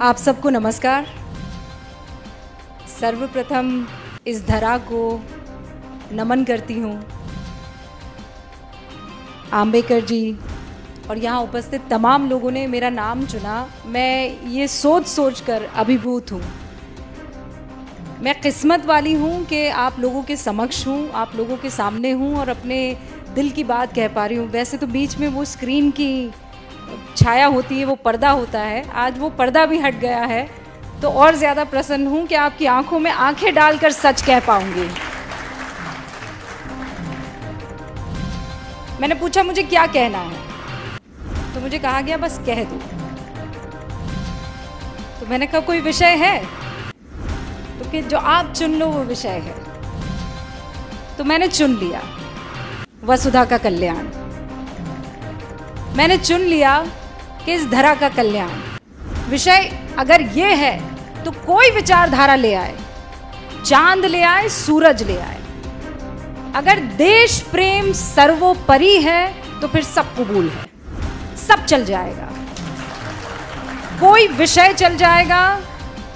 आप सबको नमस्कार। सर्वप्रथम इस धरा को नमन करती हूँ। आम्बेकर जी और यहाँ उपस्थित तमाम लोगों ने मेरा नाम चुना। मैं ये सोच कर अभिभूत हूँ। मैं किस्मत वाली हूँ कि आप लोगों के समक्ष हूँ, आप लोगों के सामने हूँ और अपने दिल की बात कह पा रही हूँ। वैसे तो बीच में वो स्क्रीन की छाया होती है, वो पर्दा होता है, आज वो पर्दा भी हट गया है, तो और ज़्यादा प्रसन्न हूँ कि आपकी आंखों में आंखें डालकर सच कह पाऊंगी। मैंने पूछा मुझे क्या कहना है, तो मुझे कहा गया बस कह दो। तो मैंने कहा कोई विषय है, तो कि जो आप चुन लो वो विषय है। तो मैंने चुन लिया वसुधा का कल्याण। मैंने चुन लिया कि इस धरा का कल्याण विषय अगर ये है तो कोई विचारधारा ले आए, चांद ले आए, सूरज ले आए। अगर देश प्रेम सर्वोपरि है तो फिर सब कबूल है, सब चल जाएगा। कोई विषय चल जाएगा,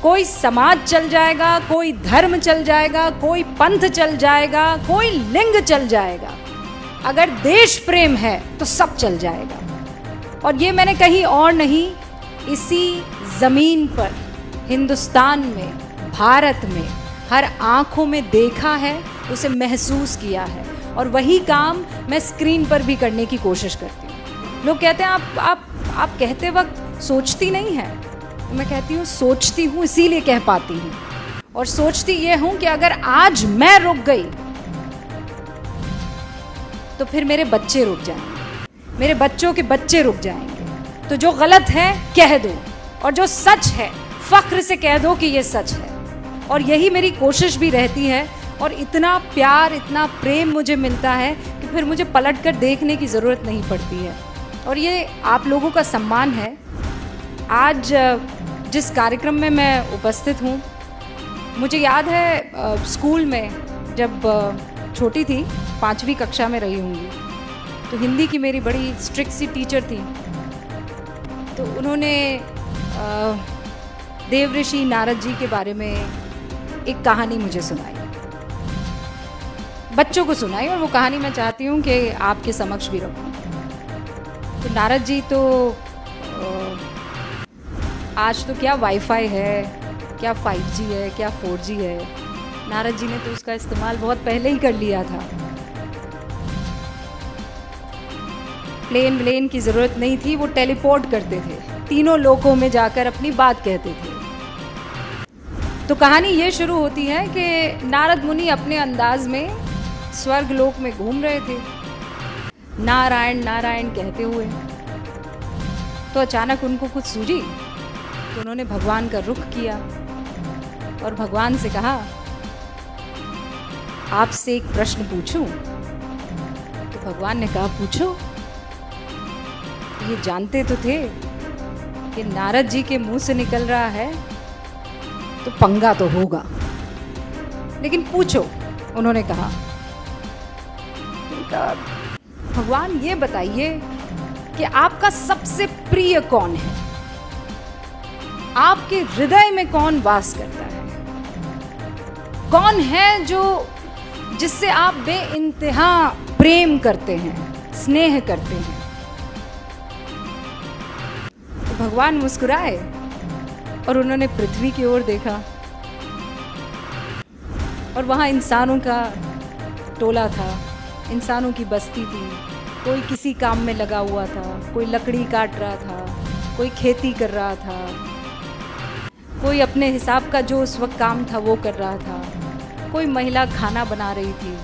कोई समाज चल जाएगा, कोई धर्म चल जाएगा, कोई पंथ चल जाएगा, कोई लिंग चल जाएगा। अगर देश प्रेम है तो सब चल जाएगा। और ये मैंने कहीं और नहीं, इसी ज़मीन पर, हिंदुस्तान में, भारत में हर आँखों में देखा है, उसे महसूस किया है। और वही काम मैं स्क्रीन पर भी करने की कोशिश करती हूँ। लोग कहते हैं आप कहते वक्त सोचती नहीं हैं। मैं कहती हूँ सोचती हूँ, इसीलिए कह पाती हूँ। और सोचती ये हूँ कि अगर आज मैं रुक गई तो फिर मेरे बच्चे रुक जाएंगे, मेरे बच्चों के बच्चे रुक जाएंगे। तो जो गलत है कह दो, और जो सच है फख्र से कह दो कि ये सच है। और यही मेरी कोशिश भी रहती है। और इतना प्यार, इतना प्रेम मुझे मिलता है कि फिर मुझे पलट कर देखने की ज़रूरत नहीं पड़ती है। और ये आप लोगों का सम्मान है। आज जिस कार्यक्रम में मैं उपस्थित हूँ, मुझे याद है स्कूल में जब छोटी थी, 5वीं कक्षा में रही होंगी, तो हिंदी की मेरी बड़ी स्ट्रिक्ट सी टीचर थी। तो उन्होंने देवऋषि नारद जी के बारे में एक कहानी मुझे सुनाई, बच्चों को सुनाई। और वो कहानी मैं चाहती हूँ कि आपके समक्ष भी रखूँ। तो नारद जी तो आज तो क्या वाईफाई है, क्या 5G है, क्या 4G है। नारद जी ने तो उसका इस्तेमाल बहुत पहले ही कर लिया था। प्लेन की ज़रूरत नहीं थी, वो टेलीपोर्ट करते थे, तीनों लोकों में जाकर अपनी बात कहते थे। तो कहानी ये शुरू होती है कि नारद मुनि अपने अंदाज में स्वर्ग लोक में घूम रहे थे, नारायण नारायण कहते हुए। तो अचानक उनको कुछ सूझी, तो उन्होंने भगवान का रुख किया और भगवान से कहा, आपसे एक प्रश्न पूछूं? तो भगवान ने कहा पूछो। ये जानते तो थे कि नारद जी के मुंह से निकल रहा है तो पंगा तो होगा, लेकिन पूछो। उन्होंने कहा, भगवान ये बताइए कि आपका सबसे प्रिय कौन है, आपके हृदय में कौन वास करता है, कौन है जो जिससे आप बेइंतहा प्रेम करते हैं, स्नेह करते हैं। तो भगवान मुस्कुराए और उन्होंने पृथ्वी की ओर देखा और वहाँ इंसानों का टोला था, इंसानों की बस्ती थी। कोई किसी काम में लगा हुआ था, कोई लकड़ी काट रहा था, कोई खेती कर रहा था, कोई अपने हिसाब का जो उस वक्त काम था वो कर रहा था, कोई महिला खाना बना रही थी।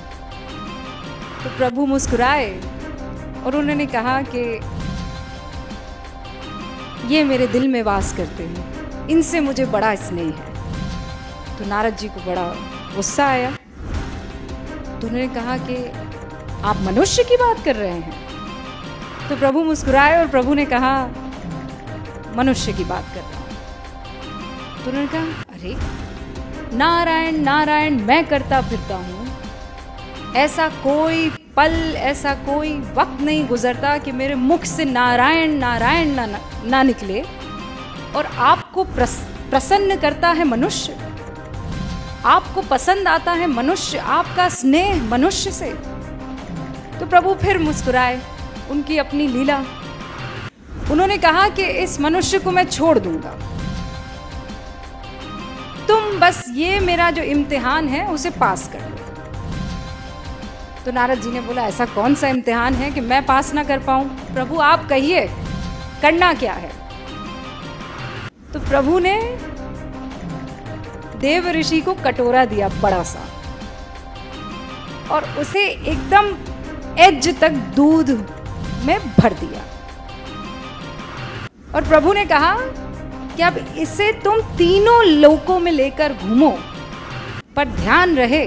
तो प्रभु मुस्कुराए और उन्होंने कहा कि ये मेरे दिल में वास करते हैं, इनसे मुझे बड़ा स्नेह है। तो नारद जी को बड़ा गुस्सा आया। तो उन्होंने कहा कि आप मनुष्य की बात कर रहे हैं? तो प्रभु मुस्कुराए और प्रभु ने कहा मनुष्य की बात कर रहा हूँ। तो उन्होंने कहा अरे नारायण नारायण मैं करता फिरता हूँ, ऐसा कोई पल, ऐसा कोई वक्त नहीं गुजरता कि मेरे मुख से नारायण नारायण ना निकले। और आपको प्रसन्न करता है मनुष्य, आपको पसंद आता है मनुष्य, आपका स्नेह मनुष्य से। तो प्रभु फिर मुस्कुराए, उनकी अपनी लीला। उन्होंने कहा कि इस मनुष्य को मैं छोड़ दूंगा, तुम बस ये मेरा जो इम्तिहान है उसे पास कर लो। तो नारद जी ने बोला, ऐसा कौन सा इम्तिहान है कि मैं पास ना कर पाऊं? प्रभु आप कहिए, करना क्या है? तो प्रभु ने देव ऋषि को कटोरा दिया बड़ा सा, और उसे एकदम एज तक दूध में भर दिया। और प्रभु ने कहा कि अब इसे तुम तीनों लोकों में लेकर घूमो, पर ध्यान रहे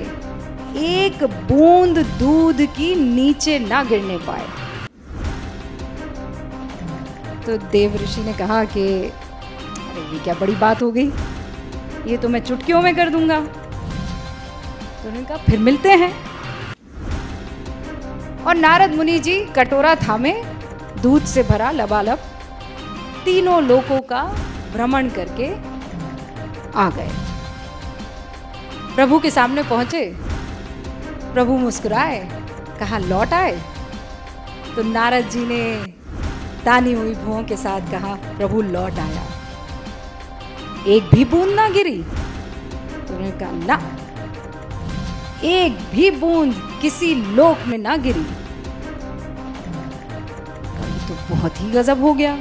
एक बूंद दूध की नीचे ना गिरने पाए। तो देव ऋषि ने कहा कि अरे ये क्या बड़ी बात हो गई, ये तो मैं चुटकियों में कर दूंगा। तो उन्होंने कहा फिर मिलते हैं। और नारद मुनि जी कटोरा थामे, दूध से भरा लबालब, तीनों लोकों का भ्रमण करके आ गए। प्रभु के सामने पहुंचे, प्रभु मुस्कुराए, कहा लौट आए? तो नारद जी ने तानी हुई भुओं के साथ कहा, प्रभु लौट आया, एक भी बूंद ना गिरी? तो उन्होंने कहा ना, एक भी बूंद किसी लोक में ना गिरी। तो बहुत ही गजब हो गया,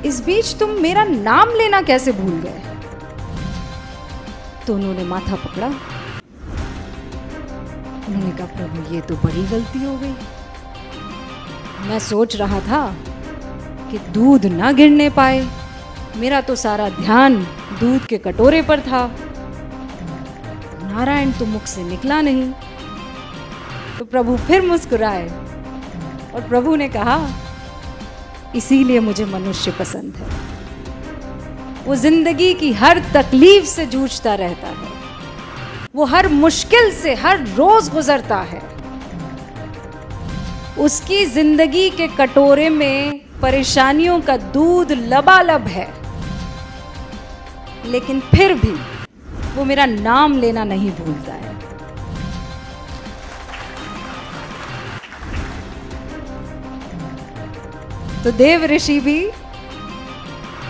इस बीच तुम मेरा नाम लेना कैसे भूल गए? तो उन्होंने माथा पकड़ा, उन्होंने कहा प्रभु ये तो बड़ी गलती हो गई, मैं सोच रहा था कि दूध ना गिरने पाए, मेरा तो सारा ध्यान दूध के कटोरे पर था, नारायण तो मुख से निकला नहीं। तो प्रभु फिर मुस्कुराए और प्रभु ने कहा, इसीलिए मुझे मनुष्य पसंद है। वो जिंदगी की हर तकलीफ से जूझता रहता है, वो हर मुश्किल से हर रोज गुजरता है, उसकी जिंदगी के कटोरे में परेशानियों का दूध लबालब है, लेकिन फिर भी वो मेरा नाम लेना नहीं भूलता है। तो देव ऋषि भी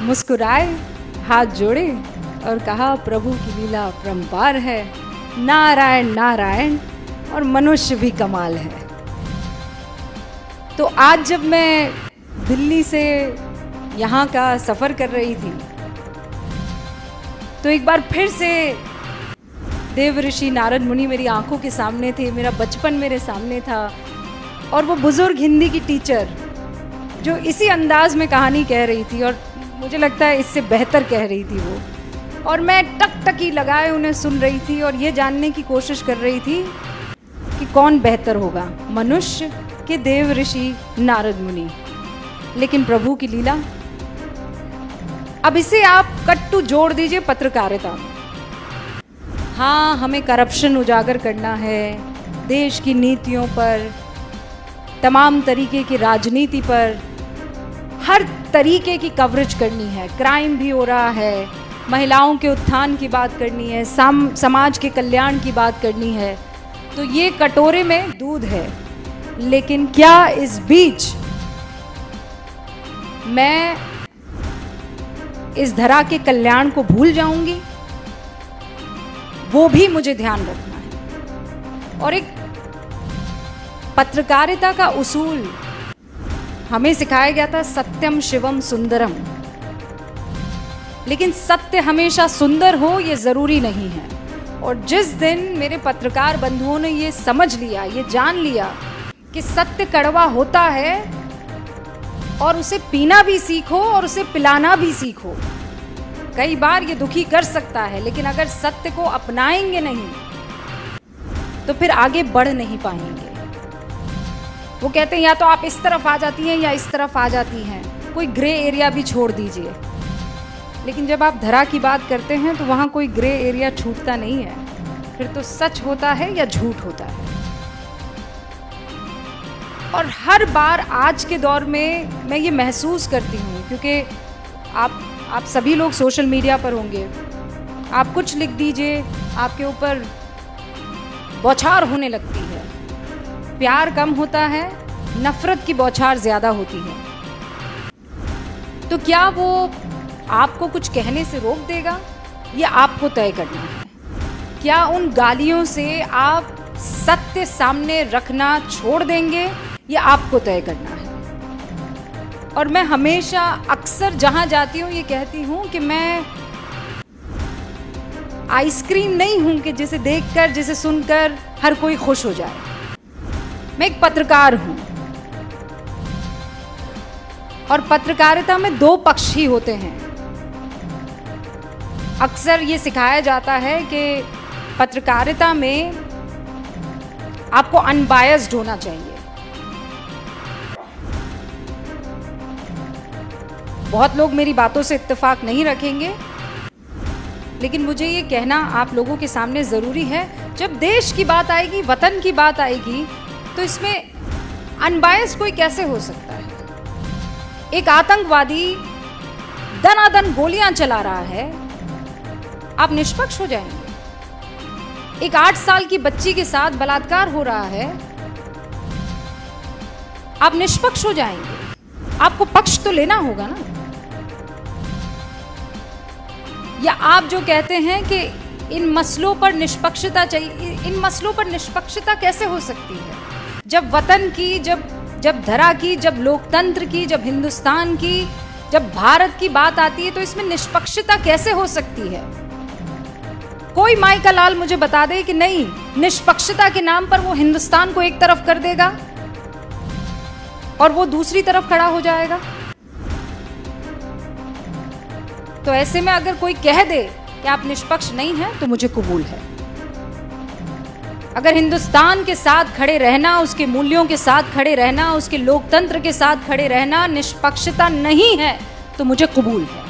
मुस्कुराए, हाथ जोड़े और कहा, प्रभु की लीला परंपार है, नारायण नारायण, और मनुष्य भी कमाल है। तो आज जब मैं दिल्ली से यहाँ का सफ़र कर रही थी, तो एक बार फिर से देव ऋषि नारद मुनि मेरी आंखों के सामने थे, मेरा बचपन मेरे सामने था, और वो बुजुर्ग हिंदी की टीचर जो इसी अंदाज में कहानी कह रही थी, और मुझे लगता है इससे बेहतर कह रही थी वो, और मैं टकटकी लगाए उन्हें सुन रही थी और ये जानने की कोशिश कर रही थी कि कौन बेहतर होगा, मनुष्य के देव ऋषि नारद मुनि। लेकिन प्रभु की लीला, अब इसे आप कट्टू जोड़ दीजिए पत्रकारिता में। हाँ, हमें करप्शन उजागर करना है, देश की नीतियों पर, तमाम तरीके की राजनीति पर, हर तरीके की कवरेज करनी है, क्राइम भी हो रहा है, महिलाओं के उत्थान की बात करनी है, समाज के कल्याण की बात करनी है। तो ये कटोरे में दूध है, लेकिन क्या इस बीच मैं इस धरा के कल्याण को भूल जाऊंगी? वो भी मुझे ध्यान रखना है। और एक पत्रकारिता का उसूल हमें सिखाया गया था, सत्यम शिवम सुंदरम, लेकिन सत्य हमेशा सुंदर हो ये जरूरी नहीं है। और जिस दिन मेरे पत्रकार बंधुओं ने ये समझ लिया, ये जान लिया कि सत्य कड़वा होता है, और उसे पीना भी सीखो और उसे पिलाना भी सीखो। कई बार ये दुखी कर सकता है, लेकिन अगर सत्य को अपनाएंगे नहीं तो फिर आगे बढ़ नहीं पाएंगे। वो कहते हैं या तो आप इस तरफ आ जाती हैं या इस तरफ आ जाती हैं, कोई ग्रे एरिया भी छोड़ दीजिए। लेकिन जब आप धरा की बात करते हैं तो वहाँ कोई ग्रे एरिया छूटता नहीं है, फिर तो सच होता है या झूठ होता है। और हर बार आज के दौर में मैं ये महसूस करती हूँ, क्योंकि आप सभी लोग सोशल मीडिया पर होंगे, आप कुछ लिख दीजिए, आपके ऊपर बौछार होने लगती है। प्यार कम होता है, नफरत की बौछार ज़्यादा होती है। तो क्या वो आपको कुछ कहने से रोक देगा, ये आपको तय करना है। क्या उन गालियों से आप सत्य सामने रखना छोड़ देंगे, ये आपको तय करना है। और मैं हमेशा अक्सर जहाँ जाती हूँ ये कहती हूँ कि मैं आइसक्रीम नहीं हूँ कि जिसे देखकर, जिसे सुनकर हर कोई खुश हो जाए। मैं एक पत्रकार हूँ और पत्रकारिता में दो पक्ष ही होते हैं। अक्सर ये सिखाया जाता है कि पत्रकारिता में आपको अनबायस्ड होना चाहिए। बहुत लोग मेरी बातों से इत्तेफाक नहीं रखेंगे, लेकिन मुझे ये कहना आप लोगों के सामने ज़रूरी है, जब देश की बात आएगी, वतन की बात आएगी, तो इसमें अनबायस्ड कोई कैसे हो सकता है। एक आतंकवादी दनादन गोलियां चला रहा है, आप निष्पक्ष हो जाएंगे। एक 8 साल की बच्ची के साथ बलात्कार हो रहा है, आप निष्पक्ष हो जाएंगे। आपको पक्ष तो लेना होगा ना। या आप जो कहते हैं कि इन मसलों पर निष्पक्षता चाहिए, इन मसलों पर निष्पक्षता कैसे हो सकती है जब वतन की, जब धरा की, जब लोकतंत्र की, जब हिंदुस्तान की, जब भारत की बात आती है, तो इसमें निष्पक्षता कैसे हो सकती है। कोई माई का लाल मुझे बता दे कि नहीं, निष्पक्षता के नाम पर वो हिंदुस्तान को एक तरफ कर देगा और वो दूसरी तरफ खड़ा हो जाएगा। तो ऐसे में अगर कोई कह दे कि आप निष्पक्ष नहीं हैं, तो मुझे कबूल है। अगर हिंदुस्तान के साथ खड़े रहना, उसके मूल्यों के साथ खड़े रहना, उसके लोकतंत्र के साथ खड़े रहना निष्पक्षता नहीं है, तो मुझे कबूल है।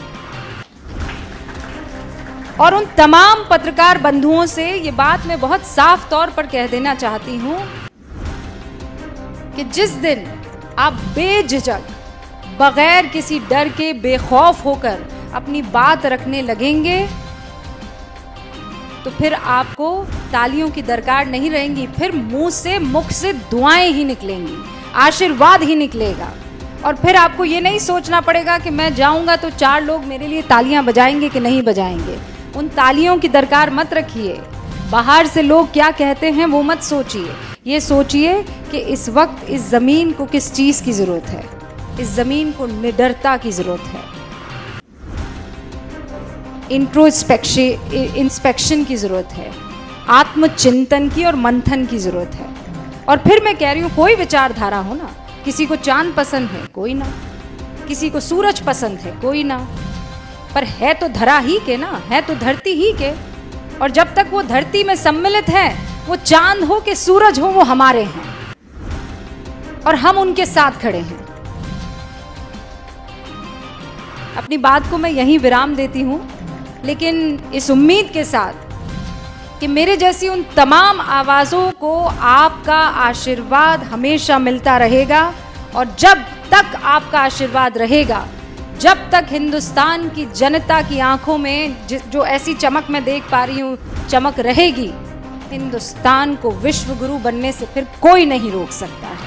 और उन तमाम पत्रकार बंधुओं से ये बात मैं बहुत साफ तौर पर कह देना चाहती हूं कि जिस दिन आप बेझिझक, बगैर किसी डर के, बेखौफ होकर अपनी बात रखने लगेंगे, तो फिर आपको तालियों की दरकार नहीं रहेंगी। फिर मुख से दुआएं ही निकलेंगी, आशीर्वाद ही निकलेगा। और फिर आपको ये नहीं सोचना पड़ेगा कि मैं जाऊंगा तो 4 लोग मेरे लिए तालियां बजाएंगे कि नहीं बजाएंगे। उन तालियों की दरकार मत रखिए। बाहर से लोग क्या कहते हैं वो मत सोचिए। ये सोचिए कि इस वक्त इस ज़मीन को किस चीज़ की ज़रूरत है। इस ज़मीन को निडरता की ज़रूरत है, इंस्पेक्शन की ज़रूरत है, आत्मचिंतन की और मंथन की ज़रूरत है। और फिर मैं कह रही हूँ, कोई विचारधारा हो ना, किसी को चांद पसंद है, कोई ना, किसी को सूरज पसंद है, कोई ना, पर है तो धरा ही के ना, है तो धरती ही के। और जब तक वो धरती में सम्मिलित है, वो चांद हो कि सूरज हो, वो हमारे हैं और हम उनके साथ खड़े हैं। अपनी बात को मैं यहीं विराम देती हूँ, लेकिन इस उम्मीद के साथ कि मेरे जैसी उन तमाम आवाज़ों को आपका आशीर्वाद हमेशा मिलता रहेगा। और जब तक आपका आशीर्वाद रहेगा, जब तक हिंदुस्तान की जनता की आंखों में जो ऐसी चमक मैं देख पा रही हूँ, चमक रहेगी, हिंदुस्तान को विश्व गुरु बनने से फिर कोई नहीं रोक सकता है।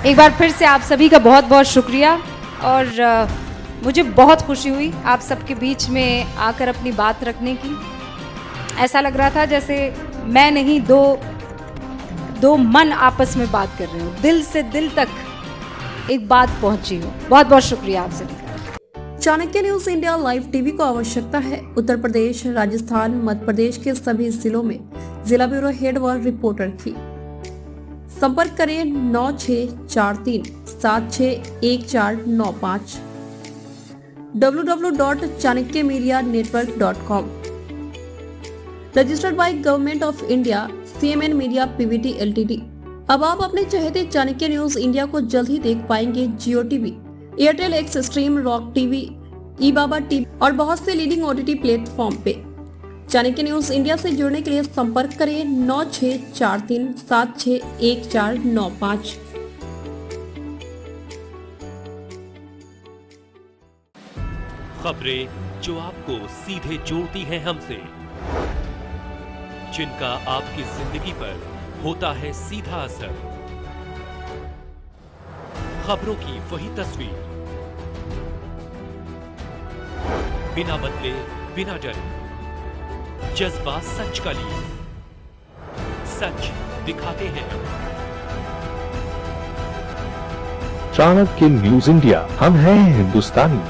एक बार फिर से आप सभी का बहुत बहुत शुक्रिया। और मुझे बहुत खुशी हुई आप सबके बीच में आकर अपनी बात रखने की। ऐसा लग रहा था जैसे मैं नहीं, दो मन आपस में बात कर रहे हो, दिल से दिल तक एक बात पहुंची हो। बहुत बहुत शुक्रिया आप सभी का। Chanakya news India live TV को आवश्यकता है उत्तर प्रदेश, राजस्थान, मध्य प्रदेश के सभी जिलों में जिला ब्यूरो हेड व रिपोर्टर की। संपर्क करें 9643761495 www.chanakya-media-network.com। Registered by government of India, CMN media PVT LTD। अब आप अपने चहेते चाणक्य न्यूज इंडिया को जल्द ही देख पाएंगे Jio TV, Airtel X stream, rock TV, ई बाबा टीवी और बहुत से लीडिंग OTT प्लेटफॉर्म पे। चाणक्य न्यूज इंडिया से जुड़ने के लिए संपर्क करें 9643761495। खबरें जो आपको सीधे जोड़ती हैं हमसे, जिनका आपकी जिंदगी पर होता है सीधा असर, खबरों की वही तस्वीर, बिना बदले बिना डरे, जज्बा सच का लिए, सच दिखाते हैं। चाणक्य न्यूज इंडिया, हम हैं हिंदुस्तानी।